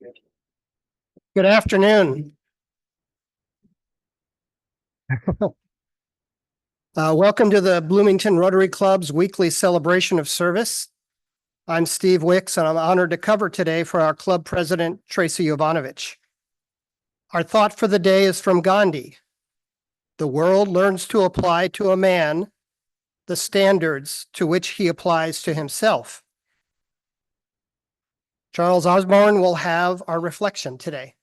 Good afternoon. Welcome to the Bloomington Rotary Club's weekly celebration of service. I'm Steve Wicks, and I'm honored to cover today for our club president, Tracy Jovanovich. Our thought for the day is from Gandhi. The world learns to apply to a man the standards to which he applies to himself. Charles Osborne will have our reflection today.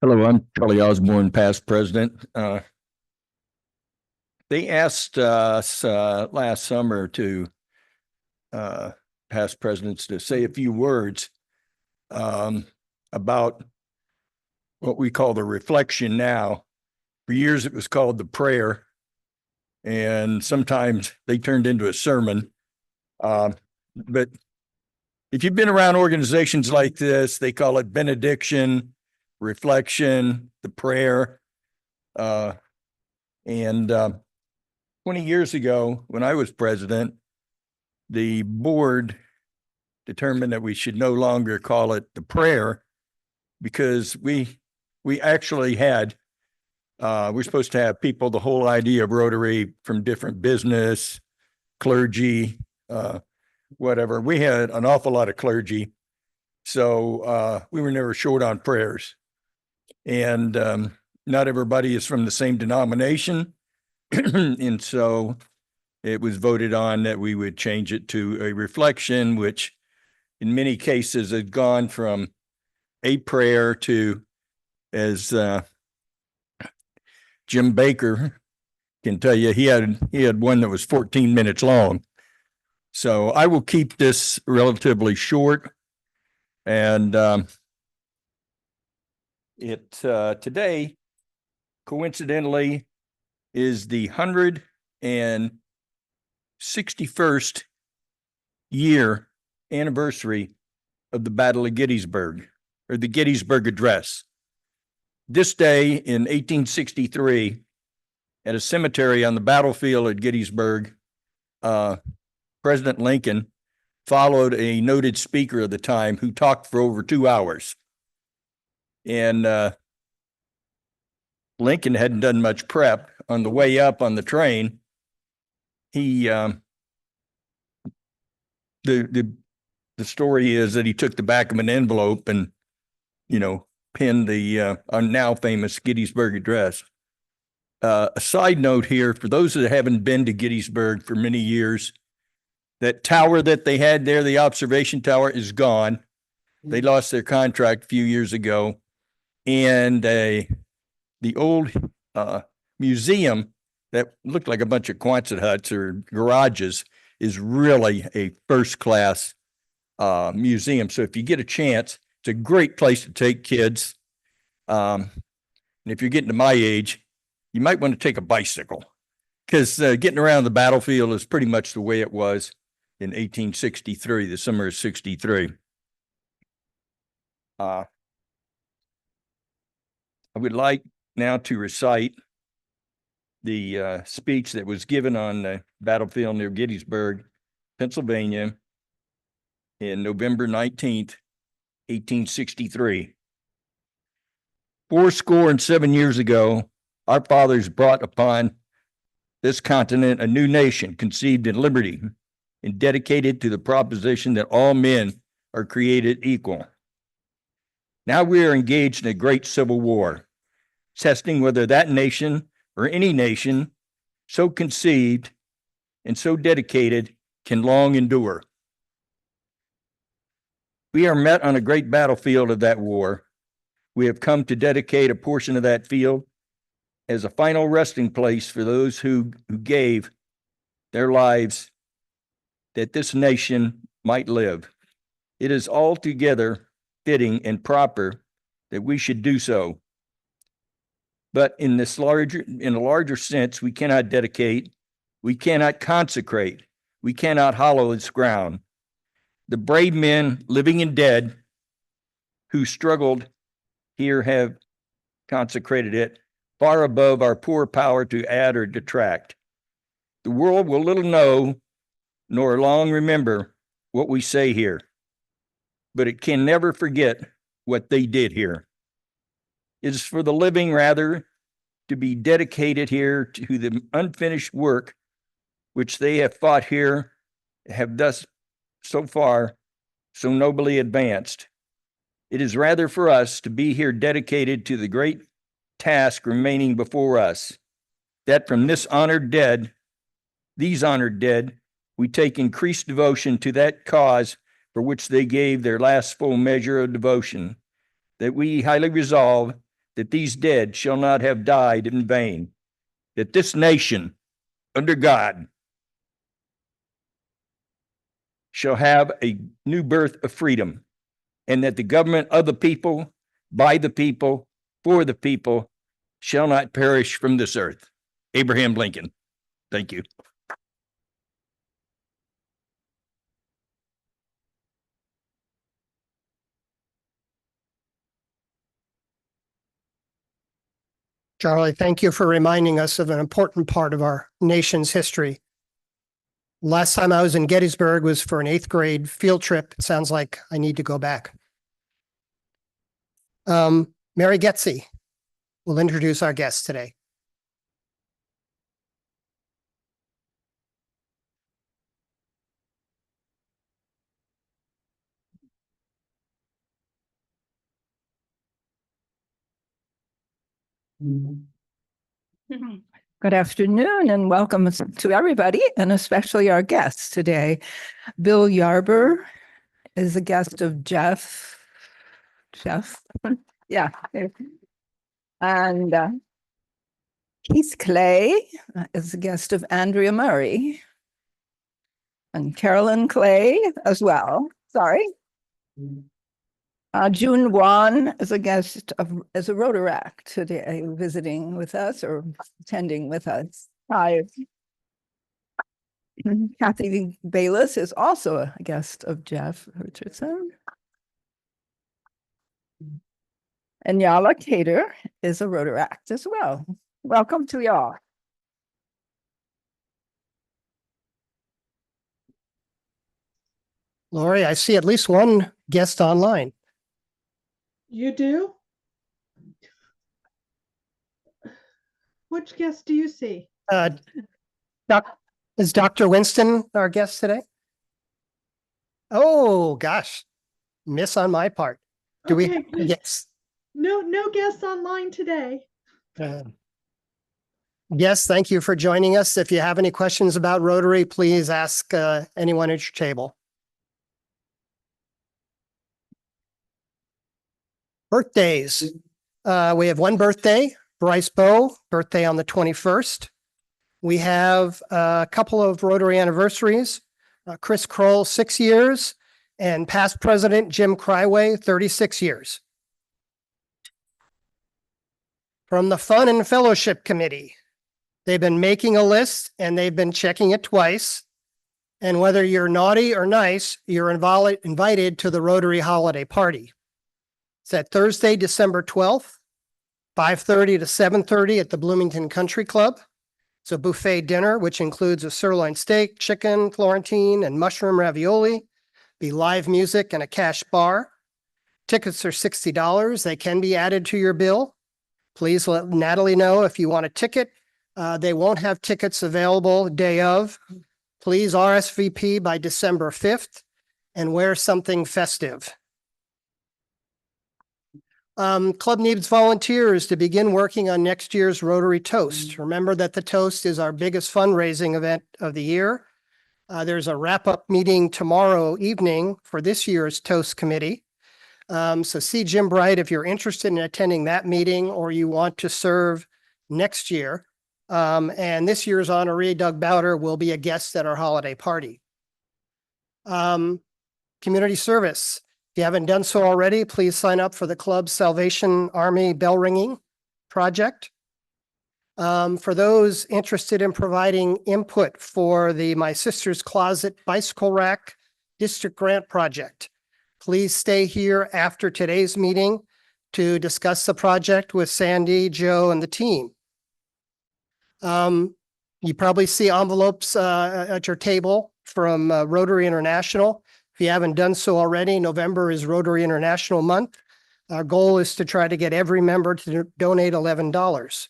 Hello, I'm Charlie Osborne, past president. They asked us last summer to past presidents to say a few words about what we call the reflection now. For years, it was called the prayer, and sometimes they turned into a sermon. But if you've been around organizations like this, they call it benediction, reflection, the prayer. And 20 years ago, when I was president, the board determined that we should no longer call it the prayer because we actually had, we're supposed to have people, the whole idea of Rotary from different business, clergy, whatever. We had an awful lot of clergy. So we were never short on prayers. And not everybody is from the same denomination. And so it was voted on that we would change it to a reflection, which in many cases has gone from a prayer to, as Jim Baker can tell you, he had one that was 14 minutes long. So I will keep this relatively short. And today, coincidentally, is the 161st year anniversary of the Battle of Gettysburg, or the Gettysburg Address. This day in 1863, at a cemetery on the battlefield at Gettysburg, President Lincoln followed a noted speaker of the time who talked for over 2 hours. And Lincoln hadn't done much prep. On the way up on the train, he the story is that he took the back of an envelope and, pinned the now famous Gettysburg Address. A side note here, for those that haven't been to Gettysburg for many years, that tower that they had there, the observation tower, is gone. They lost their contract a few years ago. And the old museum that looked like a bunch of Quonset huts or garages is really a first-class museum. So if you get a chance, it's a great place to take kids. And if you're getting to my age, you might want to take a bicycle, because getting around the battlefield is pretty much the way it was in 1863, the summer of 63. I would like now to recite the speech that was given on the battlefield near Gettysburg, Pennsylvania, in November 19th, 1863. 77 years ago, our fathers brought upon this continent a new nation conceived in liberty and dedicated to the proposition that all men are created equal. Now we are engaged in a great civil war, testing whether that nation or any nation so conceived and so dedicated can long endure. We are met on a great battlefield of that war. We have come to dedicate a portion of that field as a final resting place for those who gave their lives that this nation might live. It is altogether fitting and proper that we should do so. But in a larger sense, we cannot dedicate, we cannot consecrate, we cannot hallow its ground. The brave men, living and dead, who struggled here have consecrated it far above our poor power to add or detract. The world will little know nor long remember what we say here, but it can never forget what they did here. It is for the living, rather, to be dedicated here to the unfinished work which they have fought here, have thus so far so nobly advanced. It is rather for us to be here dedicated to the great task remaining before us, that from these honored dead, we take increased devotion to that cause for which they gave their last full measure of devotion, that we highly resolve that these dead shall not have died in vain, that this nation, under God, shall have a new birth of freedom, and that the government of the people, by the people, for the people, shall not perish from this earth. Abraham Lincoln. Thank you. Charlie, thank you for reminding us of an important part of our nation's history. Last time I was in Gettysburg was for an 8th grade field trip. It sounds like I need to go back. Mary Getze will introduce our guest today. Good afternoon and welcome to everybody, and especially our guests today. Bill Yarber is a guest of Jeff, yeah. And Keith Clay is a guest of Andrea Murray and Carolyn Clay as well. Sorry. June Wan is a guest as a Rotaract today, visiting with us or attending with us. Hi. Kathy Bayless is also a guest of Jeff Richardson. And Yala Cater is a Rotaract as well. Welcome to y'all. Lori, I see at least one guest online. You do? Which guest do you see? Is Dr. Winston our guest today? Oh, gosh. Miss on my part. Do Okay, we? Yes. No guests online today. Yes, thank you for joining us. If you have any questions about Rotary, please ask anyone at your table. Birthdays. We have one birthday, Bryce Bowe, birthday on the 21st. We have a couple of Rotary anniversaries, Chris Kroll, 6 years, and past president Jim Cryway, 36 years. From the Fun and Fellowship Committee, they've been making a list and they've been checking it twice. And whether you're naughty or nice, you're invited to the Rotary holiday party. It's at Thursday, December 12th, 5:30 to 7:30 at the Bloomington Country Club. It's a buffet dinner, which includes a sirloin steak, chicken, Florentine, and mushroom ravioli, be live music and a cash bar. Tickets are $60. They can be added to your bill. Please let Natalie know if you want a ticket. They won't have tickets available day of. Please RSVP by December 5th and wear something festive. Club needs volunteers to begin working on next year's Rotary Toast. Remember that the Toast is our biggest fundraising event of the year. There's a wrap-up meeting tomorrow evening for this year's Toast Committee. So see Jim Bright if you're interested in attending that meeting or you want to serve next year. And this year's honoree, Doug Bowder, will be a guest at our holiday party. Community service. If you haven't done so already, please sign up for the club's Salvation Army bell ringing project. For those interested in providing input for the My Sister's Closet bicycle rack District Grant Project. Please stay here after today's meeting to discuss the project with Sandy, Joe, and the team. You probably see envelopes at your table from Rotary International. If you haven't done so already, November is Rotary International Month. Our goal is to try to get every member to donate $11.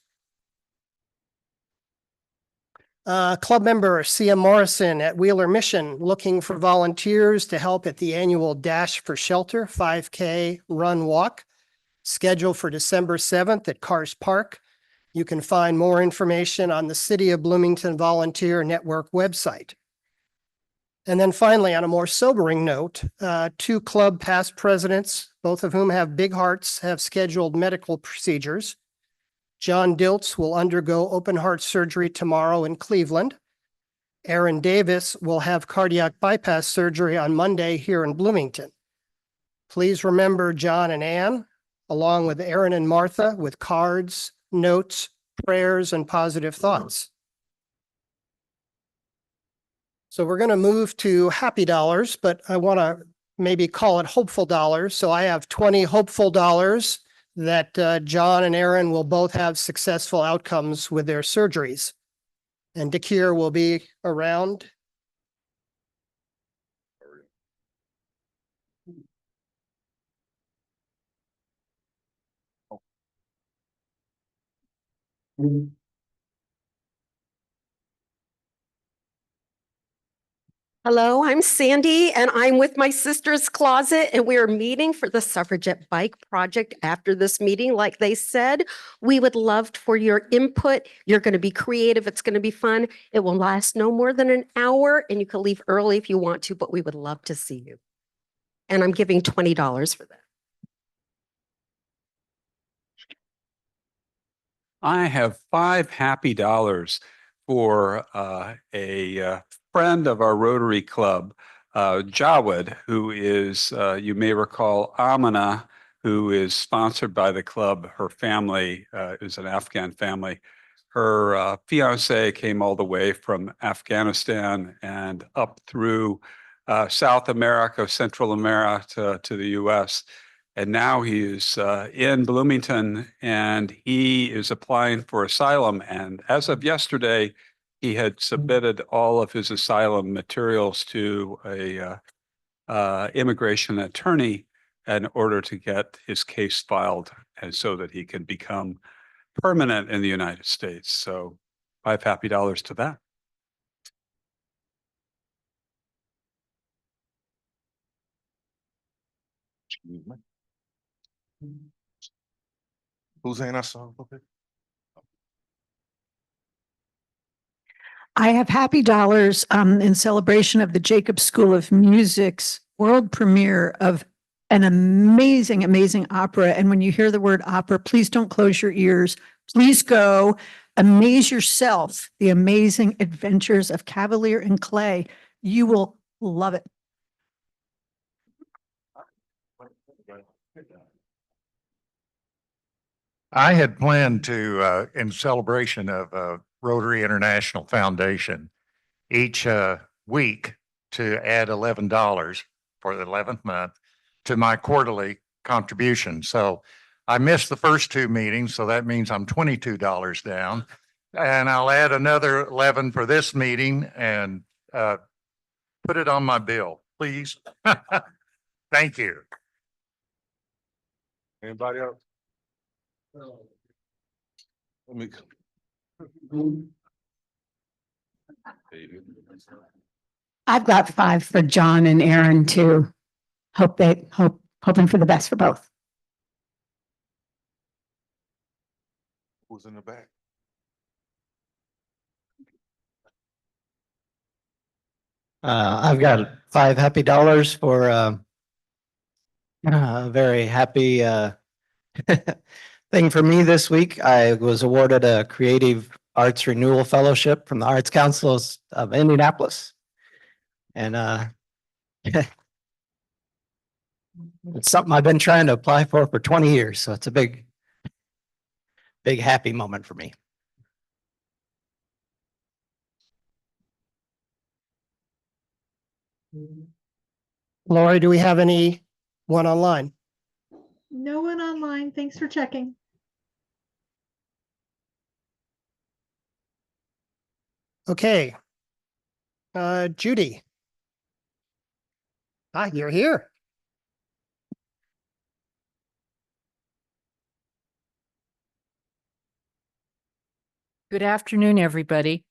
Club member CM Morrison at Wheeler Mission looking for volunteers to help at the annual Dash for Shelter 5K run walk scheduled for December 7th at Cars Park. You can find more information on the City of Bloomington Volunteer Network website. And then finally, on a more sobering note, two club past presidents, both of whom have big hearts, have scheduled medical procedures. John Diltz will undergo open heart surgery tomorrow in Cleveland. Aaron Davis will have cardiac bypass surgery on Monday here in Bloomington. Please remember John and Ann, along with Aaron and Martha, with cards, notes, prayers, and positive thoughts. So we're going to move to happy dollars, but I want to maybe call it hopeful dollars. So I have 20 hopeful dollars that John and Aaron will both have successful outcomes with their surgeries. And Dakir will be around. Hello, I'm Sandy and I'm with my sister's closet and we are meeting for the Suffragette Bike Project after this meeting. Like they said, we would love for your input. You're going to be creative. It's going to be fun. It will last no more than an hour and you can leave early if you want to, but we would love to see you. And I'm giving $20 for that. I have $5 happy for a friend of our Rotary Club, Jawed, who is, you may recall, Amina, who is sponsored by the club. Her family is an Afghan family. Her fiance came all the way from Afghanistan and up through South America, Central America to the US. And now he is in Bloomington and he is applying for asylum. And as of yesterday, he had submitted all of his asylum materials to a immigration attorney in order to get his case filed and so that he can become permanent in the United States. So $5 happy to that. Who's in our song? I have happy dollars in celebration of the Jacobs School of Music's world premiere of an amazing, amazing opera. And when you hear the word opera, please don't close your ears. Please go amaze yourself. The Amazing Adventures of Cavalier and Clay. You will love it. I had planned to, in celebration of Rotary International Foundation, each week to add $11 for the 11th month to my quarterly contribution. So I missed the first two meetings, so that means I'm $22 down. And I'll add another 11 for this meeting and put it on my bill, please. Thank you. Anybody else? Let me. I've got 5 for John and Aaron too. Hoping for the best for both. Who's in the back? I've got $5 happy for a very happy thing for me this week. I was awarded a Creative Arts Renewal Fellowship from the Arts Councils of Indianapolis. And it's something I've been trying to apply for 20 years. So it's a big happy moment for me. Lori, do we have anyone online? No one online. Thanks for checking. Okay. Judy. Ah, you're here. Good afternoon, everybody.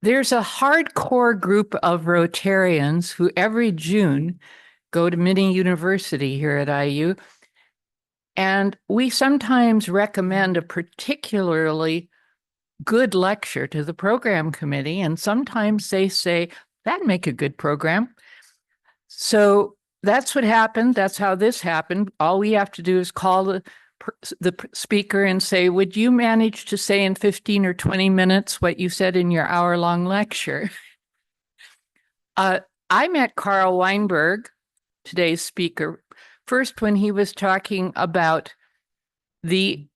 There's a hardcore group of Rotarians who every June go to Mini University here at IU. And we sometimes recommend a particularly good lecture to the program committee. And sometimes they say, that'd make a good program. So that's what happened. That's how this happened. All we have to do is call the speaker and say, would you manage to say in 15 or 20 minutes what you said in your hour-long lecture? I met Carl Weinberg, today's speaker, first when he was talking about the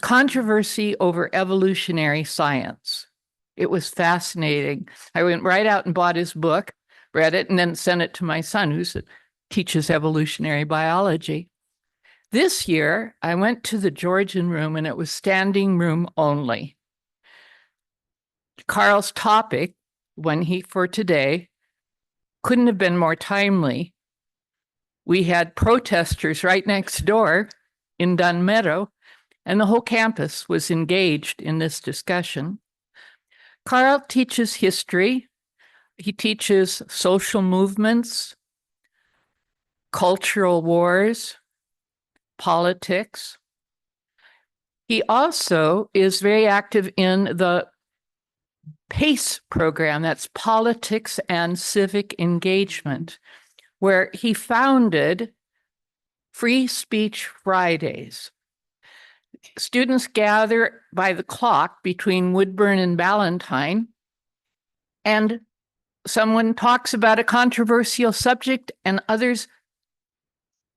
controversy over evolutionary science. It was fascinating. I went right out and bought his book, read it, and then sent it to my son, who teaches evolutionary biology. This year, I went to the Georgian room, and it was standing room only. Carl's topic, for today, couldn't have been more timely. We had protesters right next door in Dun Meadow, and the whole campus was engaged in this discussion. Carl teaches history. He teaches social movements, cultural wars, politics. He also is very active in the PACE program, that's Politics and Civic Engagement, where he founded Free Speech Fridays. Students gather by the clock between Woodburn and Ballantyne, and someone talks about a controversial subject and others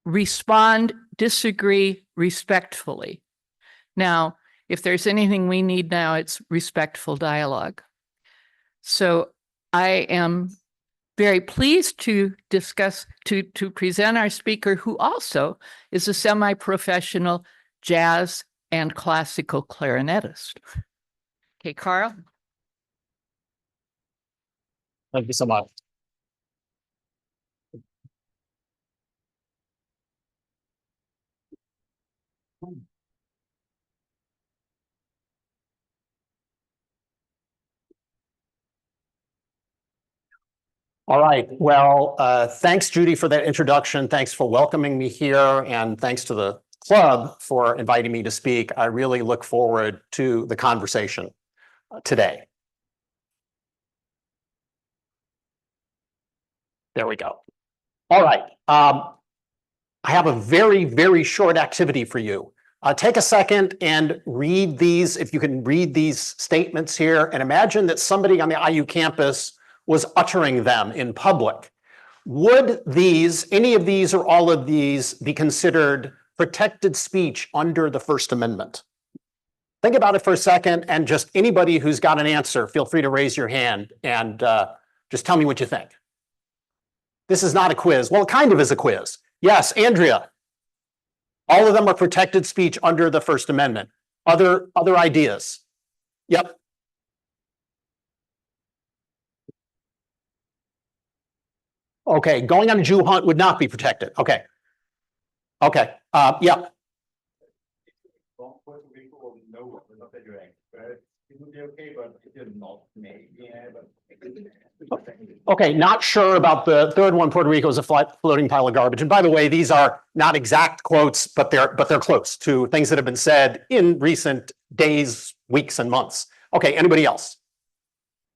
respond, disagree respectfully. Now, if there's anything we need now, it's respectful dialogue. So I am very pleased to present our speaker, who also is a semi-professional jazz and classical clarinetist. Okay, Carl. Thank you so much. All right. Well, thanks, Judy, for that introduction. Thanks for welcoming me here, and thanks to the club for inviting me to speak. I really look forward to the conversation today. There we go. All right. I have a very, very short activity for you. Take a second and read these, if you can read these statements here, and imagine that somebody on the IU campus was uttering them in public. Would any of these or all of these be considered protected speech under the First Amendment? Think about it for a second, and just anybody who's got an answer, feel free to raise your hand and just tell me what you think. This is not a quiz. Well, it kind of is a quiz. Yes, Andrea. All of them are protected speech under the First Amendment. Other ideas? Yep. Okay, going on a Jew hunt would not be protected. Okay. Okay, yep. Okay, not sure about the third one. Puerto Rico is a floating pile of garbage. And by the way, these are not exact quotes, but they're close to things that have been said in recent days, weeks, and months. Okay, anybody else?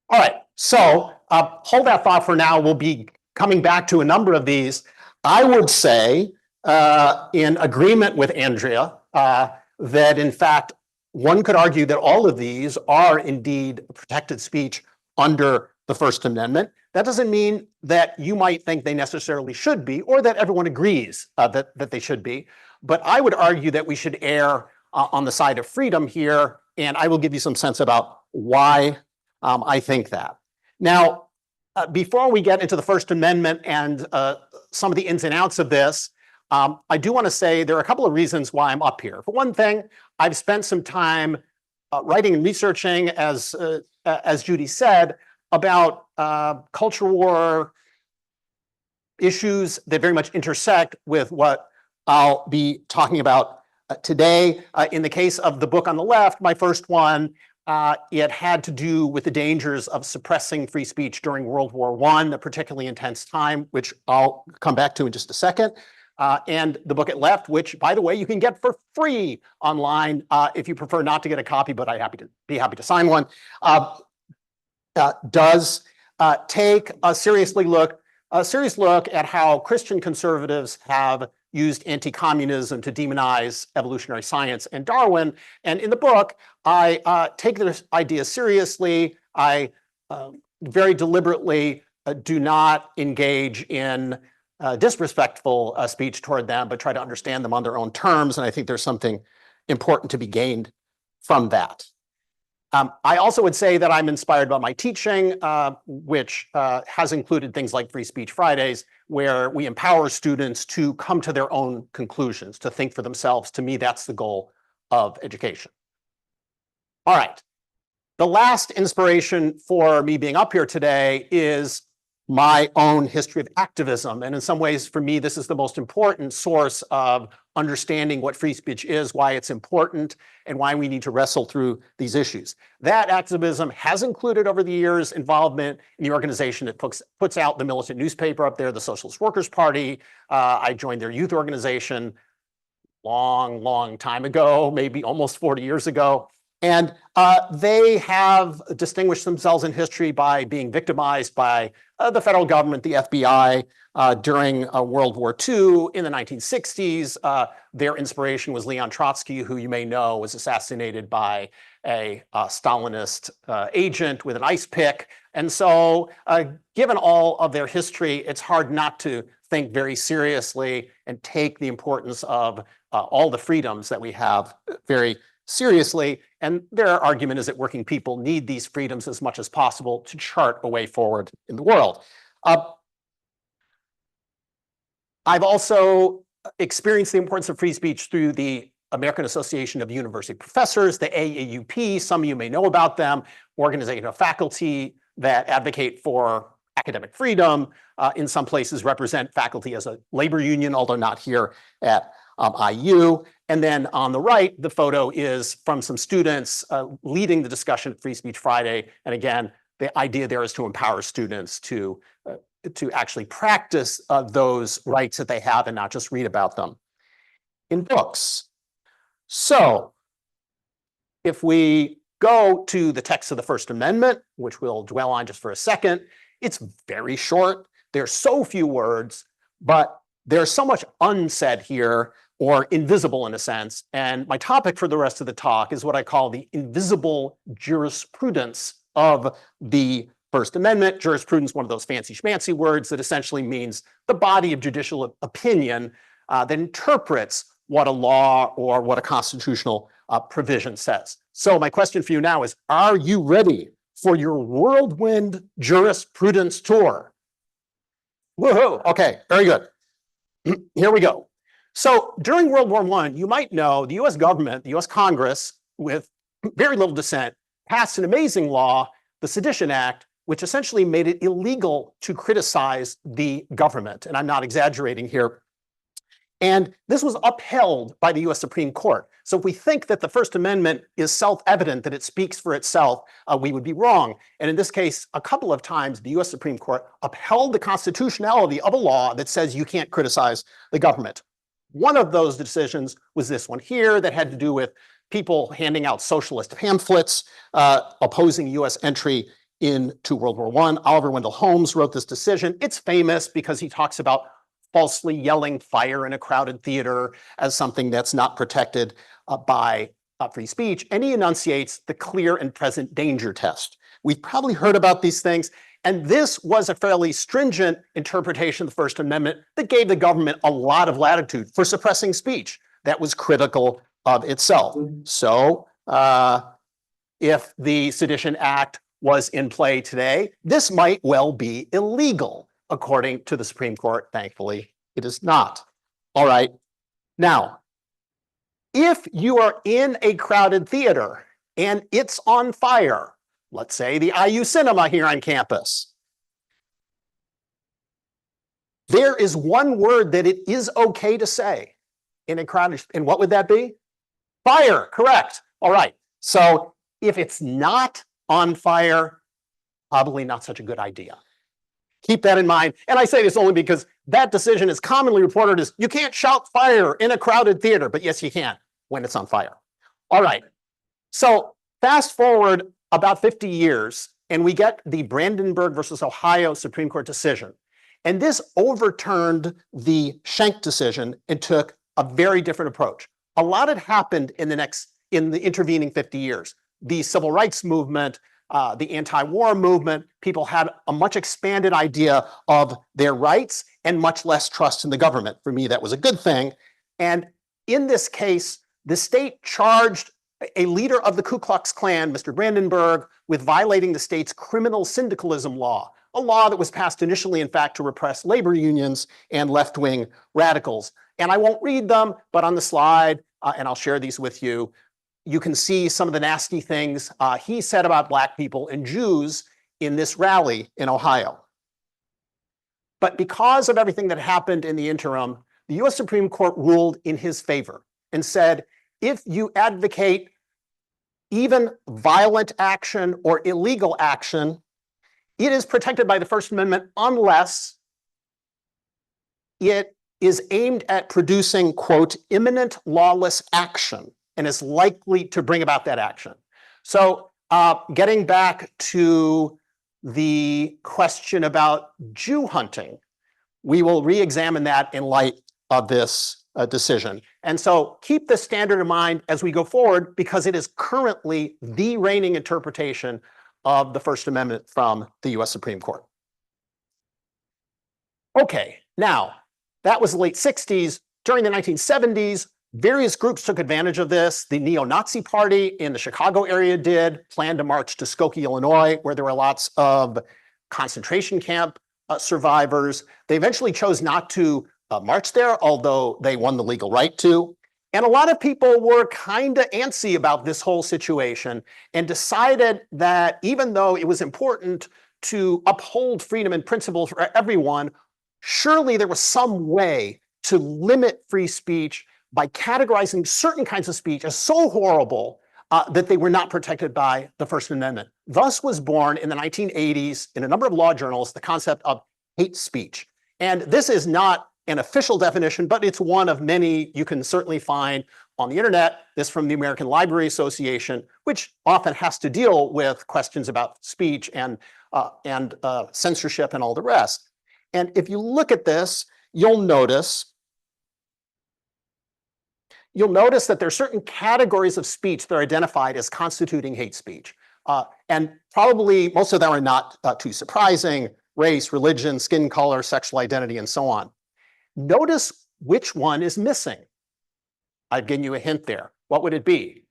All right, so hold that thought for now. We'll be coming back to a number of these. I would say, in agreement with Andrea, that in fact, one could argue that all of these are indeed protected speech under the First Amendment. That doesn't mean that you might think they necessarily should be, or that everyone agrees that they should be. But I would argue that we should err on the side of freedom here, and I will give you some sense about why I think that. Now, before we get into the First Amendment and some of the ins and outs of this, I do want to say there are a couple of reasons why I'm up here. For one thing, I've spent some time writing and researching, as Judy said, about culture war issues that very much intersect with what I'll be talking about today. In the case of the book on the left, my first one, it had to do with the dangers of suppressing free speech during World War I, a particularly intense time, which I'll come back to in just a second. And the book at left, which, by the way, you can get for free online if you prefer not to get a copy, but I'd be happy to sign one, does take a serious look at how Christian conservatives have used anti-communism to demonize evolutionary science and Darwin. And in the book, I take this idea seriously. I very deliberately do not engage in disrespectful speech toward them, but try to understand them on their own terms. And I think there's something important to be gained from that. I also would say that I'm inspired by my teaching, which has included things like Free Speech Fridays, where we empower students to come to their own conclusions, to think for themselves. To me, that's the goal of education. All right. The last inspiration for me being up here today is my own history of activism. And in some ways, for me, this is the most important source of understanding what free speech is, why it's important, and why we need to wrestle through these issues. That activism has included over the years involvement in the organization that puts out the militant newspaper up there, the Socialist Workers' Party. I joined their youth organization long time ago, maybe almost 40 years ago. And they have distinguished themselves in history by being victimized by the federal government, the FBI, during World War II. In the 1960s, their inspiration was Leon Trotsky, who you may know was assassinated by a Stalinist agent with an ice pick. And so given all of their history, it's hard not to think very seriously and take the importance of all the freedoms that we have very seriously. And their argument is that working people need these freedoms as much as possible to chart a way forward in the world. I've also experienced the importance of free speech through the American Association of University Professors, the AAUP. Some of you may know about them, organization of faculty that advocate for academic freedom, in some places represent faculty as a labor union, although not here at IU. And then on the right, the photo is from some students leading the discussion at Free Speech Friday. And again, the idea there is to empower students to actually practice those rights that they have and not just read about them in books. So if we go to the text of the First Amendment, which we'll dwell on just for a second, it's very short. There's so few words, but there's so much unsaid here, or invisible in a sense. And my topic for the rest of the talk is what I call the invisible jurisprudence of the First Amendment. Jurisprudence, one of those fancy schmancy words that essentially means the body of judicial opinion that interprets what a law or what a constitutional provision says. So my question for you now is, are you ready for your whirlwind jurisprudence tour? Woohoo! Okay, very good. Here we go. So during World War I, you might know the US government, the US Congress, with very little dissent, passed an amazing law, the Sedition Act, which essentially made it illegal to criticize the government. And I'm not exaggerating here. And this was upheld by the US Supreme Court. So if we think that the First Amendment is self-evident, that it speaks for itself, we would be wrong. And in this case, a couple of times, the US Supreme Court upheld the constitutionality of a law that says you can't criticize the government. One of those decisions was this one here that had to do with people handing out socialist pamphlets opposing US entry into World War I. Oliver Wendell Holmes wrote this decision. It's famous because he talks about falsely yelling fire in a crowded theater as something that's not protected by free speech. And he enunciates the clear and present danger test. We've probably heard about these things. And this was a fairly stringent interpretation of the First Amendment that gave the government a lot of latitude for suppressing speech that was critical of itself. So if the Sedition Act was in play today, this might well be illegal, according to the Supreme Court. Thankfully, it is not. All right. Now, if you are in a crowded theater and it's on fire, let's say the IU Cinema here on campus, there is one word that it is okay to say in a crowded, and what would that be? Fire, correct. All right. So if it's not on fire, probably not such a good idea. Keep that in mind. And I say this only because that decision is commonly reported as you can't shout fire in a crowded theater, but yes, you can when it's on fire. All right. So fast forward about 50 years, and we get the Brandenburg versus Ohio Supreme Court decision. And this overturned the Schenck decision and took a very different approach. A lot had happened in the intervening 50 years. The civil rights movement, the anti-war movement, people had a much expanded idea of their rights and much less trust in the government. For me, that was a good thing. And in this case, the state charged a leader of the Ku Klux Klan, Mr. Brandenburg, with violating the state's criminal syndicalism law, a law that was passed initially, in fact, to repress labor unions and left-wing radicals. And I won't read them, but on the slide, and I'll share these with you, you can see some of the nasty things he said about Black people and Jews in this rally in Ohio. But because of everything that happened in the interim, the US Supreme Court ruled in his favor and said, if you advocate even violent action or illegal action, it is protected by the First Amendment unless it is aimed at producing, quote, imminent lawless action and is likely to bring about that action. So getting back to the question about Jew hunting, we will re-examine that in light of this decision. And so keep this standard in mind as we go forward, because it is currently the reigning interpretation of the First Amendment from the US Supreme Court. Okay, now that was the late 60s. During the 1970s, various groups took advantage of this. The neo-Nazi party in the Chicago area did, planned to march to Skokie, Illinois, where there were lots of concentration camp survivors. They eventually chose not to march there, although they won the legal right to. And a lot of people were kind of antsy about this whole situation and decided that even though it was important to uphold freedom and principle for everyone, surely there was some way to limit free speech by categorizing certain kinds of speech as so horrible that they were not protected by the First Amendment. Thus was born in the 1980s in a number of law journals the concept of hate speech. And this is not an official definition, but it's one of many you can certainly find on the internet. This from the American Library Association, which often has to deal with questions about speech and censorship and all the rest. And if you look at this, you'll notice that there are certain categories of speech that are identified as constituting hate speech. And probably most of them are not too surprising: race, religion, skin color, sexual identity, and so on. Notice which one is missing. I've given you a hint there. What would it be?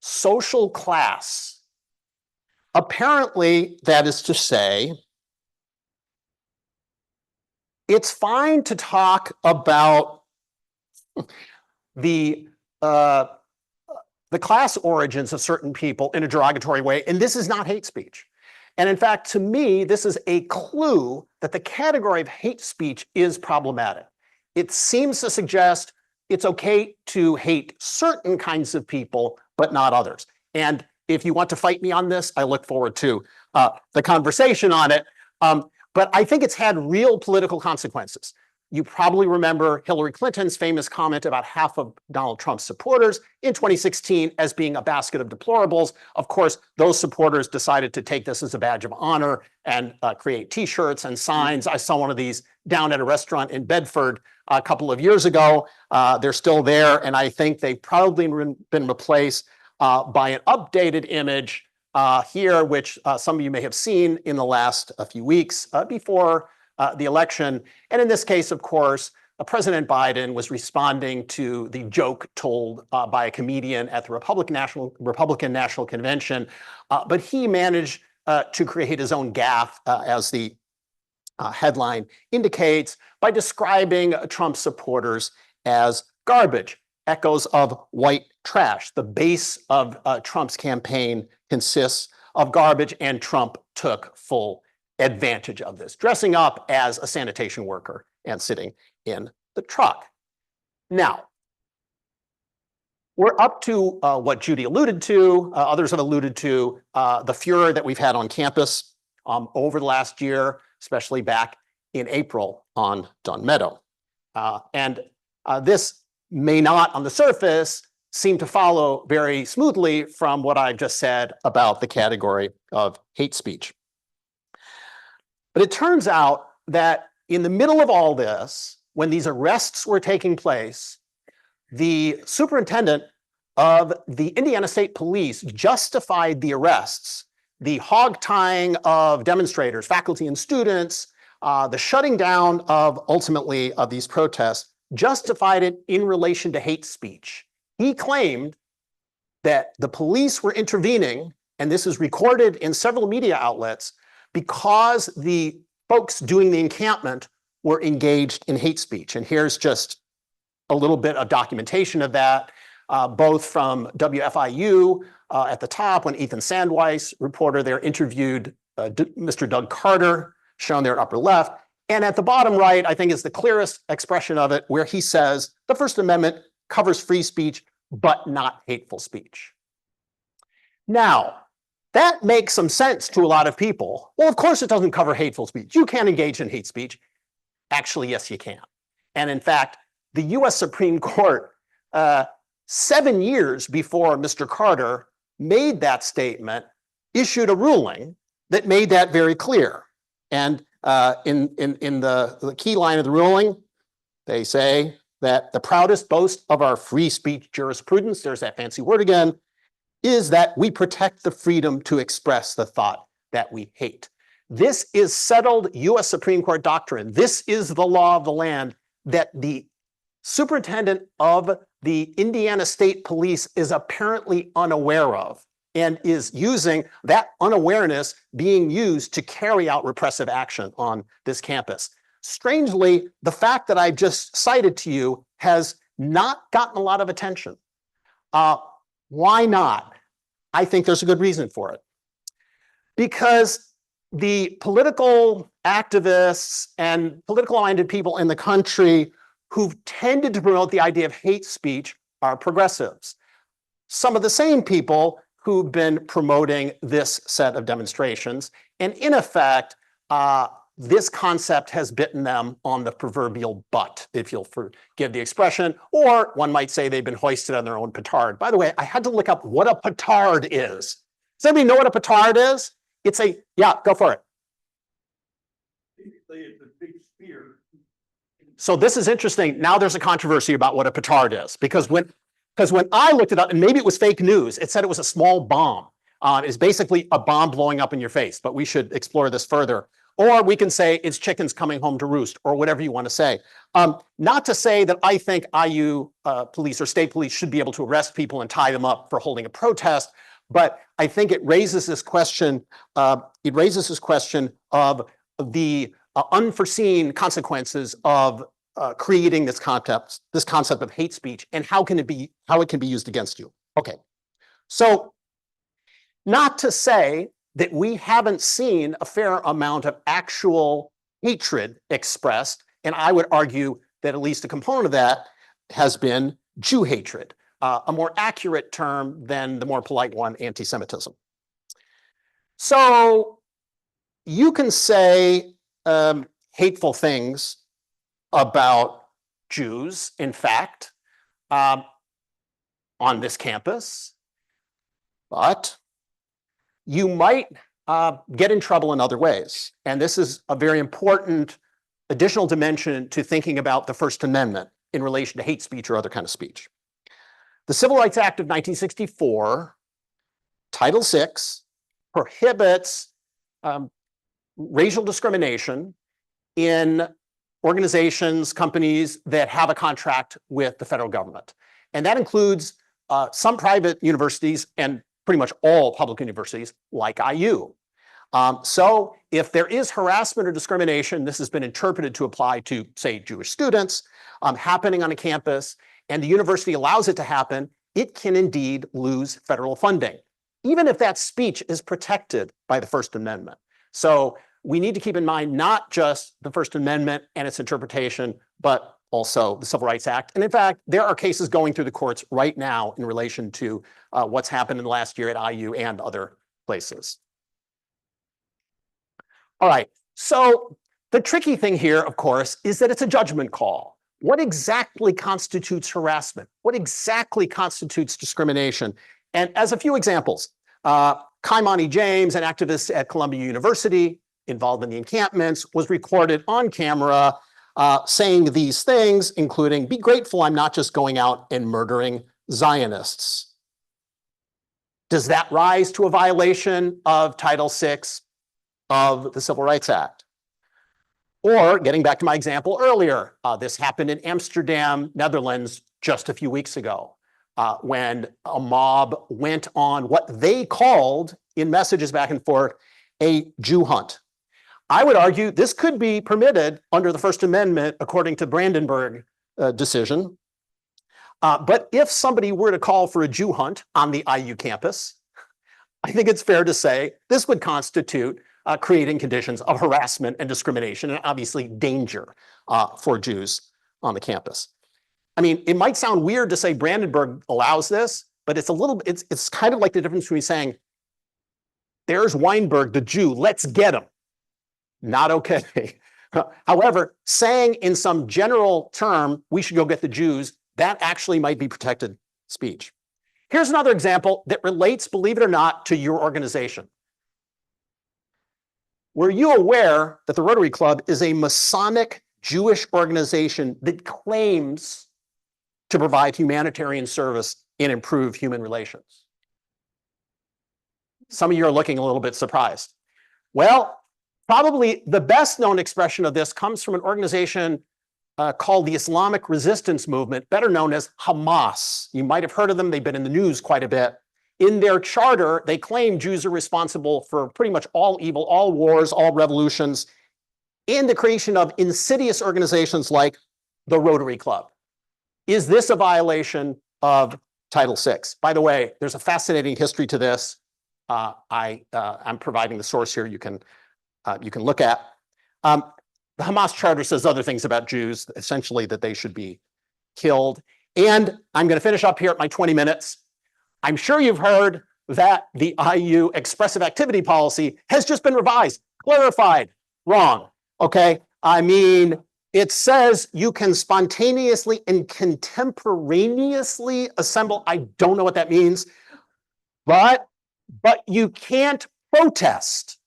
Social class. Apparently, that is to say, it's fine to talk about the class origins of certain people in a derogatory way, and this is not hate speech. And in fact, to me, this is a clue that the category of hate speech is problematic. It seems to suggest it's okay to hate certain kinds of people, but not others. And if you want to fight me on this, I look forward to the conversation on it. But I think it's had real political consequences. You probably remember Hillary Clinton's famous comment about half of Donald Trump's supporters in 2016 as being a basket of deplorables. Of course, those supporters decided to take this as a badge of honor and create T-shirts and signs. I saw one of these down at a restaurant in Bedford a couple of years ago. They're still there, and I think they've probably been replaced by an updated image here, which some of you may have seen in the last few weeks before the election. And in this case, of course, President Biden was responding to the joke told by a comedian at the Republican National Convention, but he managed to create his own gaffe, as the headline indicates, by describing Trump supporters as garbage, echoes of white trash. The base of Trump's campaign consists of garbage, and Trump took full advantage of this, dressing up as a sanitation worker and sitting in the truck. Now, we're up to what Judy alluded to, others have alluded to, the furor that we've had on campus over the last year, especially back in April on Dunn Meadow. And this may not, on the surface, seem to follow very smoothly from what I've just said about the category of hate speech. But it turns out that in the middle of all this, when these arrests were taking place, the superintendent of the Indiana State Police justified the arrests, the hog-tying of demonstrators, faculty and students, the shutting down of, ultimately, of these protests, justified it in relation to hate speech. He claimed that the police were intervening, and this is recorded in several media outlets, because the folks doing the encampment were engaged in hate speech. And here's just a little bit of documentation of that, both from WFIU at the top, when Ethan Sandweiss, reporter there, interviewed Mr. Doug Carter, shown there upper left. And at the bottom right, I think is the clearest expression of it, where he says the First Amendment covers free speech, but not hateful speech. Now, that makes some sense to a lot of people. Well, of course it doesn't cover hateful speech. You can't engage in hate speech. Actually, yes, you can. And in fact, the US Supreme Court, 7 years before Mr. Carter made that statement, issued a ruling that made that very clear. And in the key line of the ruling, they say that the proudest boast of our free speech jurisprudence, there's that fancy word again, is that we protect the freedom to express the thought that we hate. This is settled US Supreme Court doctrine. This is the law of the land that the superintendent of the Indiana State Police is apparently unaware of, and is using that unawareness being used to carry out repressive action on this campus. Strangely, the fact that I've just cited to you has not gotten a lot of attention. Why not? I think there's a good reason for it. Because the political activists and political minded people in the country who've tended to promote the idea of hate speech are progressives. Some of the same people who've been promoting this set of demonstrations. And in effect, this concept has bitten them on the proverbial butt, if you'll forgive the expression, or one might say they've been hoisted on their own petard. By the way, I had to look up what a petard is. Does anybody know what a petard is? It's a, yeah, go for it. It's a big spear. So this is interesting. Now there's a controversy about what a petard is, because when I looked it up, and maybe it was fake news, it said it was a small bomb. It's basically a bomb blowing up in your face, but we should explore this further. Or we can say it's chickens coming home to roost, or whatever you want to say. Not to say that I think IU police or state police should be able to arrest people and tie them up for holding a protest, but I think it raises this question. It raises this question of the unforeseen consequences of creating this concept of hate speech, and how it can be used against you. Okay, so not to say that we haven't seen a fair amount of actual hatred expressed, and I would argue that at least a component of that has been Jew hatred, a more accurate term than the more polite one, anti-Semitism. So you can say hateful things about Jews, in fact, on this campus, but you might get in trouble in other ways. And this is a very important additional dimension to thinking about the First Amendment in relation to hate speech or other kind of speech. The Civil Rights Act of 1964, Title VI, prohibits racial discrimination organizations, companies that have a contract with the federal government. And that includes some private universities and pretty much all public universities like IU. So if there is harassment or discrimination, this has been interpreted to apply to, say, Jewish students happening on a campus, and the university allows it to happen, it can indeed lose federal funding, even if that speech is protected by the First Amendment. So we need to keep in mind not just the First Amendment and its interpretation, but also the Civil Rights Act. And in fact, there are cases going through the courts right now in relation to what's happened in the last year at IU and other places. All right, so the tricky thing here, of course, is that it's a judgment call. What exactly constitutes harassment? What exactly constitutes discrimination? And as a few examples, Kaimani James, an activist at Columbia University involved in the encampments, was recorded on camera saying these things, including, "Be grateful I'm not just going out and murdering Zionists." Does that rise to a violation of Title VI of the Civil Rights Act? Or getting back to my example earlier, this happened in Amsterdam, Netherlands, just a few weeks ago, when a mob went on what they called, in messages back and forth, a Jew hunt. I would argue this could be permitted under the First Amendment, according to Brandenburg decision. But if somebody were to call for a Jew hunt on the IU campus, I think it's fair to say this would constitute creating conditions of harassment and discrimination, and obviously danger for Jews on the campus. I mean, it might sound weird to say Brandenburg allows this, but it's kind of like the difference between saying, there's Weinberg, the Jew, let's get him. Not okay. However, saying in some general term, we should go get the Jews, that actually might be protected speech. Here's another example that relates, believe it or not, to your organization. Were you aware that the Rotary Club is a Masonic Jewish organization that claims to provide humanitarian service and improve human relations? Some of you are looking a little bit surprised. Well, probably the best known expression of this comes from an organization called the Islamic Resistance Movement, better known as Hamas. You might have heard of them. They've been in the news quite a bit. In their charter, they claim Jews are responsible for pretty much all evil, all wars, all revolutions, and the creation of insidious organizations like the Rotary Club. Is this a violation of Title VI? By the way, there's a fascinating history to this. I'm providing the source here you can look at. The Hamas charter says other things about Jews, essentially that they should be killed. And I'm going to finish up here at my 20 minutes. I'm sure you've heard that the IU expressive activity policy has just been revised, clarified. Wrong. Okay. I mean, it says you can spontaneously and contemporaneously assemble. I don't know what that means, but you can't protest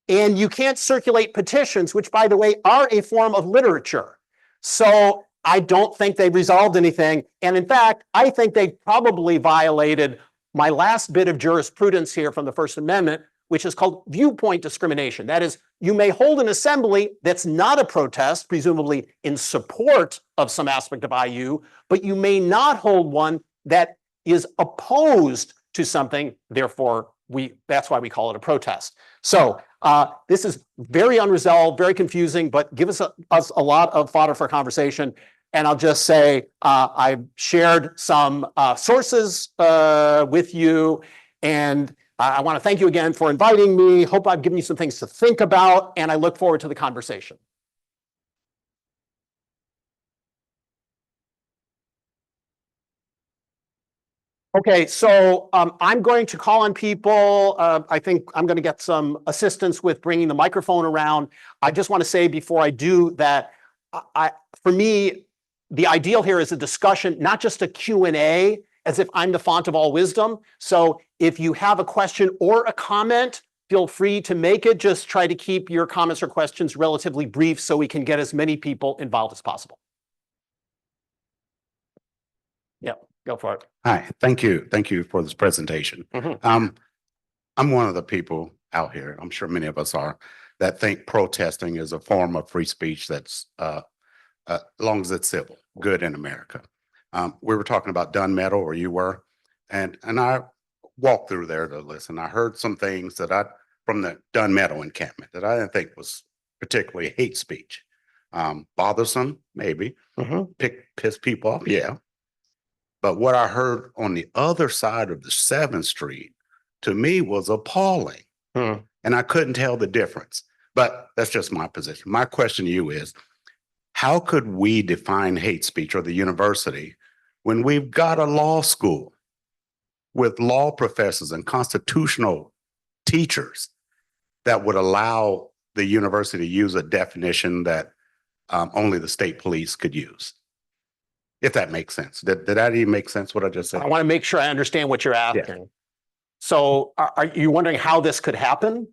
and you can't circulate petitions, which, by the way, are a form of literature. So I don't think they resolved anything. And in fact, I think they probably violated my last bit of jurisprudence here from the First Amendment, which is called viewpoint discrimination. That is, you may hold an assembly that's not a protest, presumably in support of some aspect of IU, but you may not hold one that is opposed to something. Therefore, that's why we call it a protest. So this is very unresolved, very confusing, but give us a lot of fodder for conversation. And I'll just say I've shared some sources with you, and I want to thank you again for inviting me. Hope I've given you some things to think about, and I look forward to the conversation. Okay, so I'm going to call on people. I think I'm going to get some assistance with bringing the microphone around. I just want to say before I do that, for me, the ideal here is a discussion, not just a Q&A, as if I'm the font of all wisdom. So if you have a question or a comment, feel free to make it. Just try to keep your comments or questions relatively brief so we can get as many people involved as possible. Yeah, go for it. Hi, thank you. Thank you for this presentation. Mm-hmm. I'm one of the people out here, I'm sure many of us are, that think protesting is a form of free speech that's as long as it's civil, good in America. We were talking about Dunmeadow, or you were, and I walked through there to listen. I heard some things from the Dunmeadow encampment that I didn't think was particularly hate speech. Bothersome, maybe. Piss people off, yeah. But what I heard on the other side of the 7th Street, to me, was appalling. And I couldn't tell the difference. But that's just my position. My question to you is, how could we define hate speech, or the university, when we've got a law school with law professors and constitutional teachers that would allow the university to use a definition that only the state police could use? If that makes sense. Did that even make sense, what I just said? I want to make sure I understand what you're asking. So are you wondering how this could happen?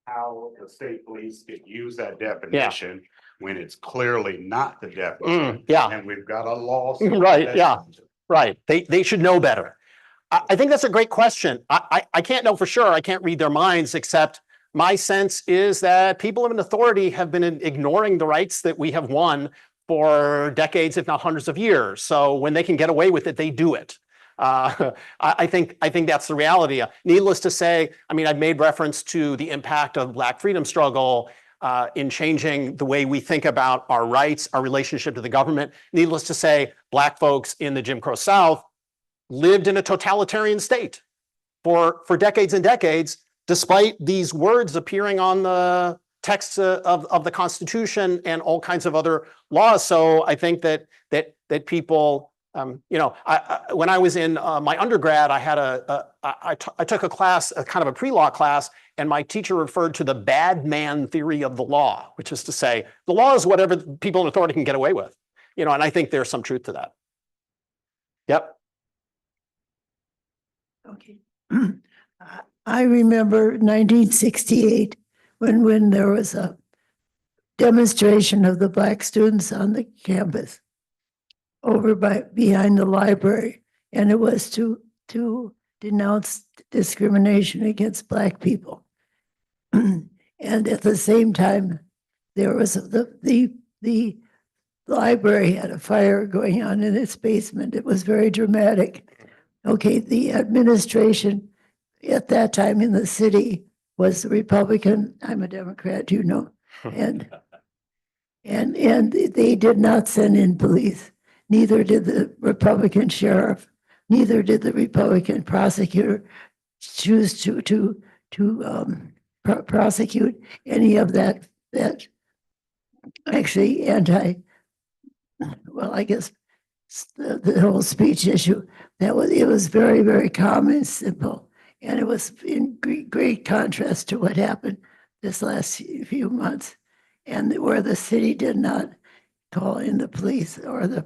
How the state police could use that definition when it's clearly not the definition. And we've got a law. Right, right. They should know better. I think that's a great question. I can't know for sure. I can't read their minds, except my sense is that people in authority have been ignoring the rights that we have won for decades, if not hundreds of years. So when they can get away with it, they do it. I think that's the reality. Needless to say, I mean, I've made reference to the impact of Black freedom struggle in changing the way we think about our rights, our relationship to the government. Needless to say, Black folks in the Jim Crow South lived in a totalitarian state for decades and decades, despite these words appearing on the texts of the Constitution and all kinds of other laws. So I think that people, when I was in my undergrad, I took a class, a kind of a pre-law class, and my teacher referred to the bad man theory of the law, which is to say, the law is whatever people in authority can get away with, and I think there's some truth to that. Yep. Okay. I remember 1968 when there was a demonstration of the Black students on the campus over behind the library, and it was to denounce discrimination against Black people. And at the same time, there was the library had a fire going on in its basement. It was very dramatic. Okay, the administration at that time in the city was Republican. I'm a Democrat, and they did not send in police. Neither did the Republican sheriff. Neither did the Republican prosecutor choose to prosecute any of that actually I guess the whole speech issue. It was very, very calm and simple. And it was in great contrast to what happened this last few months, and where the city did not call in the police or the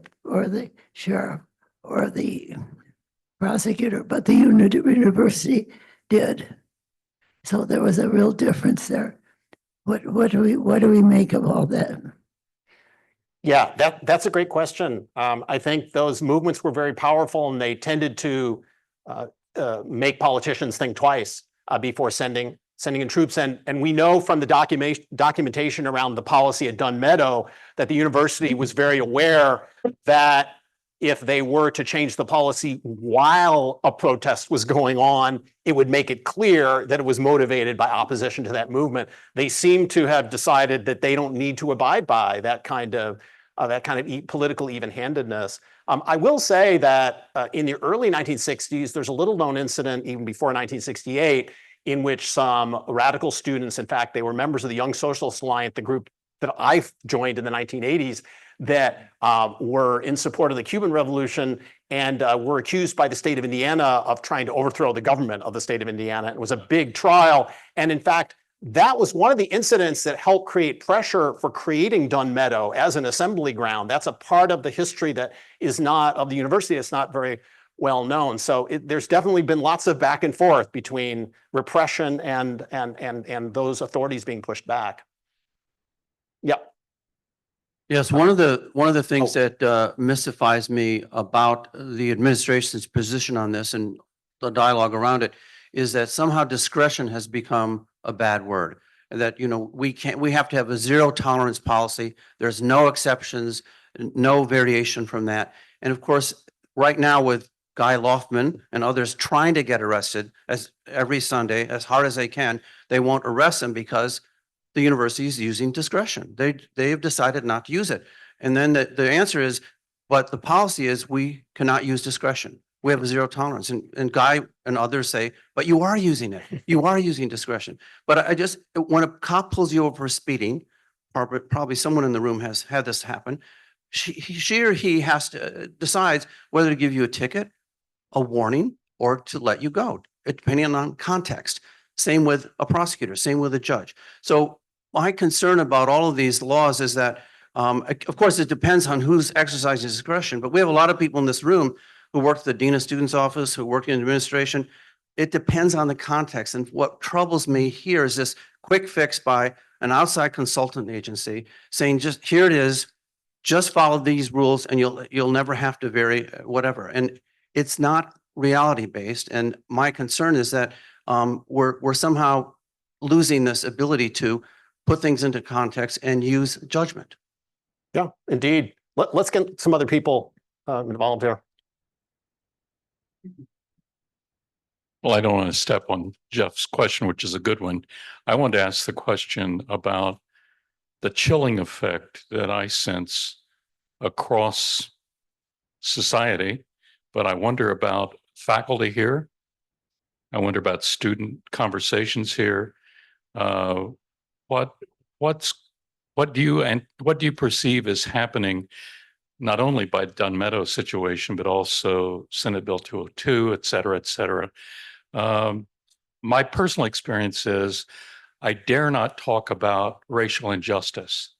sheriff or the prosecutor, but the university did. So there was a real difference there. What do we make of all that? Yeah, that's a great question. I think those movements were very powerful, and they tended to make politicians think twice before sending in troops. And we know from the documentation around the policy at Dunmeadow that the university was very aware that if they were to change the policy while a protest was going on, it would make it clear that it was motivated by opposition to that movement. They seem to have decided that they don't need to abide by that kind of political even-handedness. I will say that in the early 1960s, there's a little-known incident even before 1968 in which some radical students, in fact, they were members of the Young Socialist Alliance, the group that I joined in the 1980s, that were in support of the Cuban Revolution and were accused by the state of Indiana of trying to overthrow the government of the state of Indiana. It was a big trial. And in fact, that was one of the incidents that helped create pressure for creating Dunmeadow as an assembly ground. That's a part of the history that is not of the university. It's not very well known. So there's definitely been lots of back and forth between repression and those authorities being pushed back. Yep. Yes, one of the things that mystifies me about the administration's position on this and the dialogue around it is that somehow discretion has become a bad word. that, we have to have a zero tolerance policy. There's no exceptions, no variation from that. And of course, right now with Guy Loftman and others trying to get arrested as every Sunday, as hard as they can, they won't arrest them because the university is using discretion. They've decided not to use it. And then the answer is, but the policy is we cannot use discretion. We have a zero tolerance. And Guy and others say, but you are using it. You are using discretion. But when a cop pulls you over for speeding, probably someone in the room has had this happen, she or he has to decides whether to give you a ticket, a warning, or to let you go, depending on context. Same with a prosecutor, same with a judge. So my concern about all of these laws is that, of course, it depends on who's exercising discretion, but we have a lot of people in this room who work at the dean of students office, who work in administration. It depends on the context. And what troubles me here is this quick fix by an outside consultant agency saying, just here it is, just follow these rules and you'll never have to vary whatever. And it's not reality based. And my concern is that we're somehow losing this ability to put things into context and use judgment. Yeah, indeed. Let's get some other people involved here. Well, I don't want to step on Jeff's question, which is a good one. I want to ask the question about the chilling effect that I sense across society, but I wonder about faculty here. I wonder about student conversations here. What do you perceive is happening not only by Dunn Meadows situation, but also Senate Bill 202, et cetera, et cetera. My personal experience is I dare not talk about racial injustice.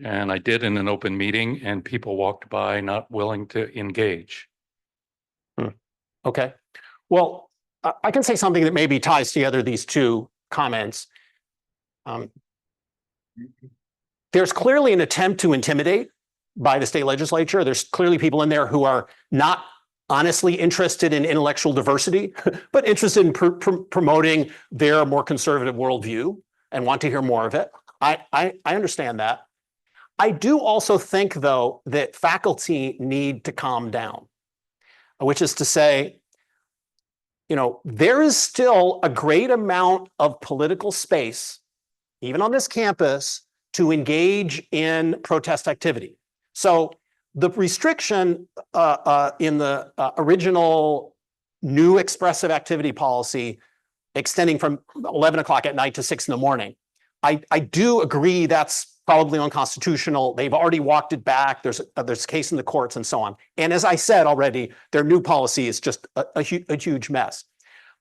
And I did in an open meeting and people walked by not willing to engage. Okay. Well, I can say something that maybe ties together these two comments. There's clearly an attempt to intimidate by the state legislature. There's clearly people in there who are not honestly interested in intellectual diversity, but interested in promoting their more conservative worldview and want to hear more of it. I understand that. I do also think, though, that faculty need to calm down, which is to say, there is still a great amount of political space, even on this campus, to engage in protest activity. So the restriction in the original new expressive activity policy extending from 11 o'clock at night to 6 in the morning, I do agree that's probably unconstitutional. They've already walked it back. There's a case in the courts and so on. And as I said already, their new policy is just a huge mess.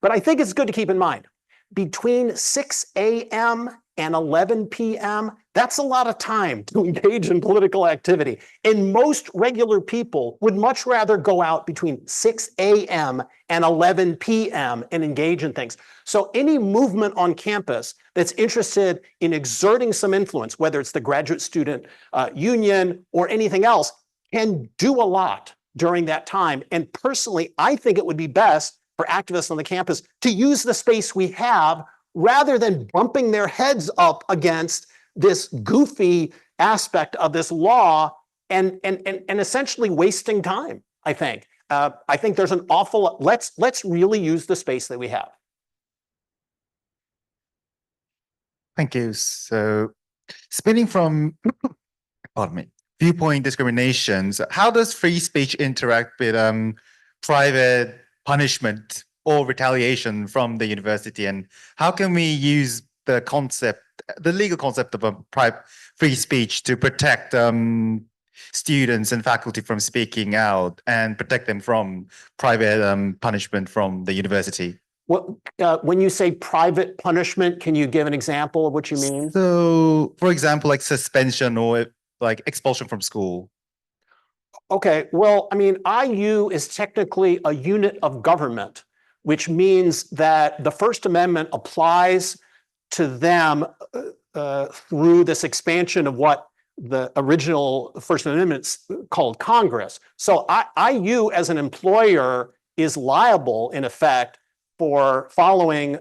But I think it's good to keep in mind, between 6 a.m. and 11 p.m., that's a lot of time to engage in political activity. And most regular people would much rather go out between 6 a.m. and 11 p.m. and engage in things. So any movement on campus that's interested in exerting some influence, whether it's the graduate student union or anything else, can do a lot during that time. And personally, I think it would be best for activists on the campus to use the space we have rather than bumping their heads up against this goofy aspect of this law and essentially wasting time, I think. I think there's an awful, let's really use the space that we have. Thank you. So spinning from, pardon me, viewpoint discriminations, how does free speech interact with private punishment or retaliation from the university? And how can we use the legal concept of a free speech to protect students and faculty from speaking out and protect them from private punishment from the university? When you say private punishment, can you give an example of what you mean? So, for example, like suspension or like expulsion from school. Okay, well, I mean, IU is technically a unit of government, which means that the First Amendment applies to them through this expansion of what the original First Amendment called Congress. So IU as an employer is liable, in effect, for following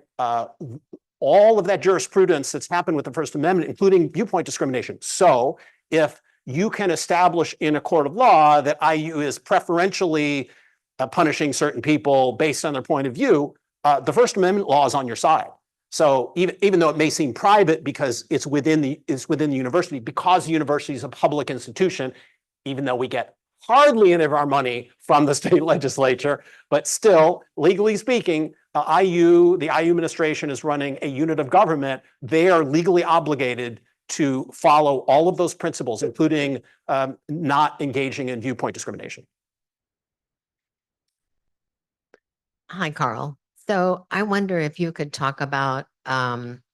all of that jurisprudence that's happened with the First Amendment, including viewpoint discrimination. So if you can establish in a court of law that IU is preferentially punishing certain people based on their point of view, the First Amendment law is on your side. So even though it may seem private because it's within the university, because the university is a public institution, even though we get hardly any of our money from the state legislature, but still, legally speaking, the IU administration is running a unit of government. They are legally obligated to follow all of those principles, including not engaging in viewpoint discrimination. Hi, Carl. So I wonder if you could talk about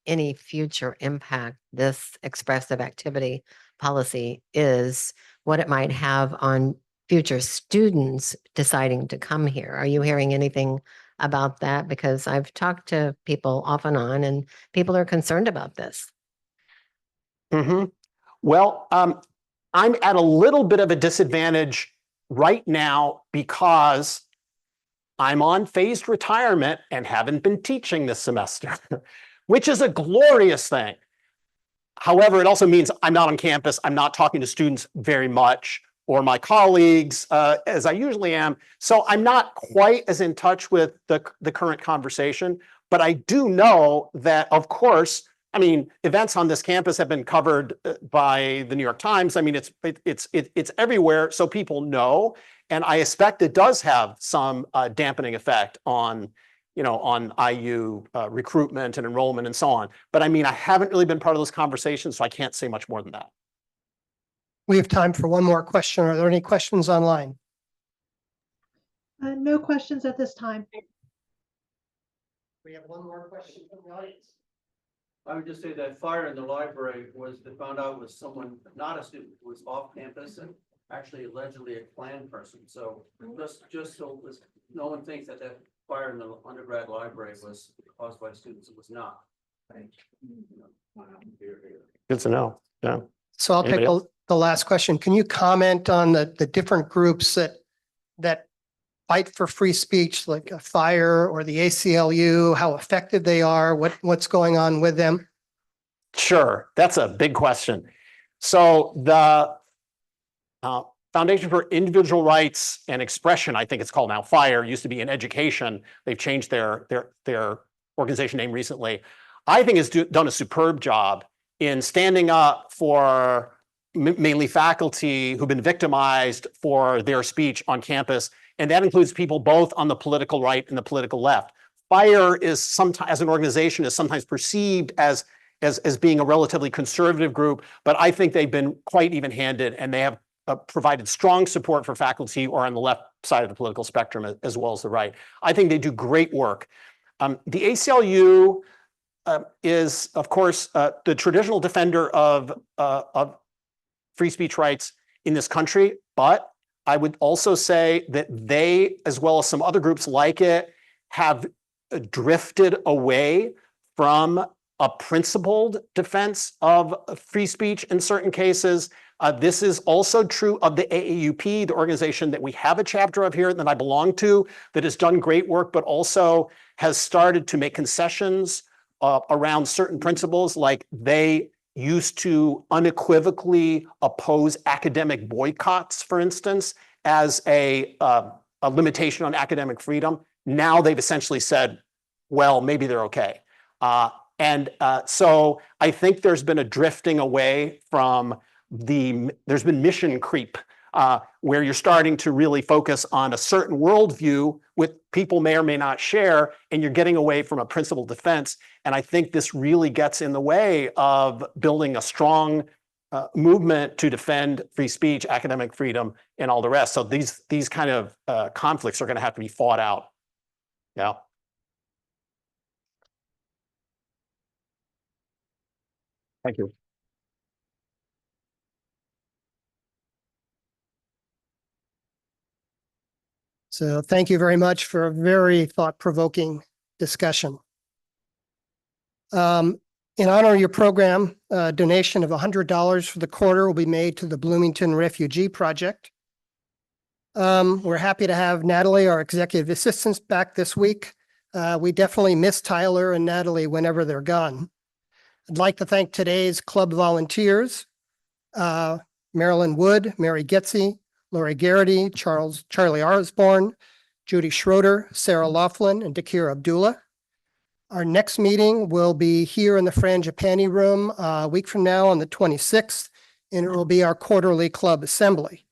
any future impact this expressive activity policy is, what it might have on future students deciding to come here. Are you hearing anything about that? Because I've talked to people off and on, and people are concerned about this. Well, I'm at a little bit of a disadvantage right now because I'm on phased retirement and haven't been teaching this semester, which is a glorious thing. However, it also means I'm not on campus. I'm not talking to students very much or my colleagues as I usually am. So I'm not quite as in touch with the current conversation, but I do know that, of course, I mean, events on this campus have been covered by the New York Times. I mean, it's everywhere, so people know. And I expect it does have some dampening effect on, on IU recruitment and enrollment and so on. But I mean, I haven't really been part of those conversations, so I can't say much more than that. We have time for one more question. Are there any questions online? No questions at this time. We have one more question from the audience. I would just say that fire in the library was, they found out was someone, not a student, who was off campus and actually allegedly a Klan person. So just so no one thinks that that fire in the undergrad library was caused by students. It was not. Good to know. Yeah. So I'll Anybody take else? the last question. Can you comment on the different groups that fight for free speech, like a FIRE or the ACLU, how effective they are, what's going on with them? Sure, that's a big question. So the Foundation for Individual Rights and Expression, I think it's called now, FIRE, used to be in education. They've changed their organization name recently. I think has done a superb job in standing up for mainly faculty who've been victimized for their speech on campus. And that includes people both on the political right and the political left. FIRE is sometimes, as an organization, is sometimes perceived as being a relatively conservative group, but I think they've been quite even-handed, and they have provided strong support for faculty or on the left side of the political spectrum as well as the right. I think they do great work. The ACLU is, of course, the traditional defender of free speech rights in this country, but I would also say that they, as well as some other groups like it, have drifted away from a principled defense of free speech in certain cases. This is also true of the AAUP, the organization that we have a chapter of here that I belong to, that has done great work, but also has started to make concessions around certain principles, like they used to unequivocally oppose academic boycotts, for instance, as a limitation on academic freedom. Now they've essentially said, well, maybe they're okay. So I think there's been a drifting away from there's been mission creep, where you're starting to really focus on a certain worldview with people may or may not share, and you're getting away from a principled defense. And I think this really gets in the way of building a strong movement to defend free speech, academic freedom, and all the rest. So these kind of conflicts are going to have to be fought out. Yeah. Thank you. So thank you very much for a very thought-provoking discussion. In honor of your program, a donation of $100 for the quarter will be made to the Bloomington Refugee Project. We're happy to have Natalie, our executive assistant, back this week. We definitely miss Tyler and Natalie whenever they're gone. I'd like to thank today's club volunteers, Marilyn Wood, Mary Getzy, Lori Garrity, Charlie Osborne, Judy Schroeder, Sarah Laughlin, and Dakir Abdullah. Our next meeting will be here in the Frangipani Room a week from now on the 26th, and it will be our quarterly club assembly.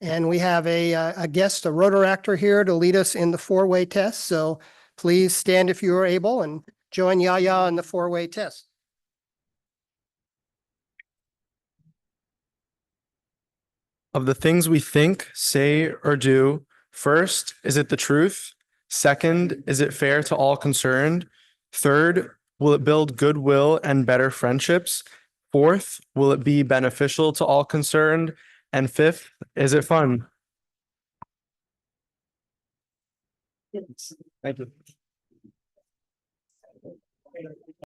And we have a guest, a rotor actor here to lead us in the four-way test. So please stand if you are able and join Yaya in the four-way test. Of the things we think, say, or do, first, is it the truth? Second, is it fair to all concerned? Third, will it build goodwill and better friendships? Fourth, will it be beneficial to all concerned? And fifth, is it fun? Thank you.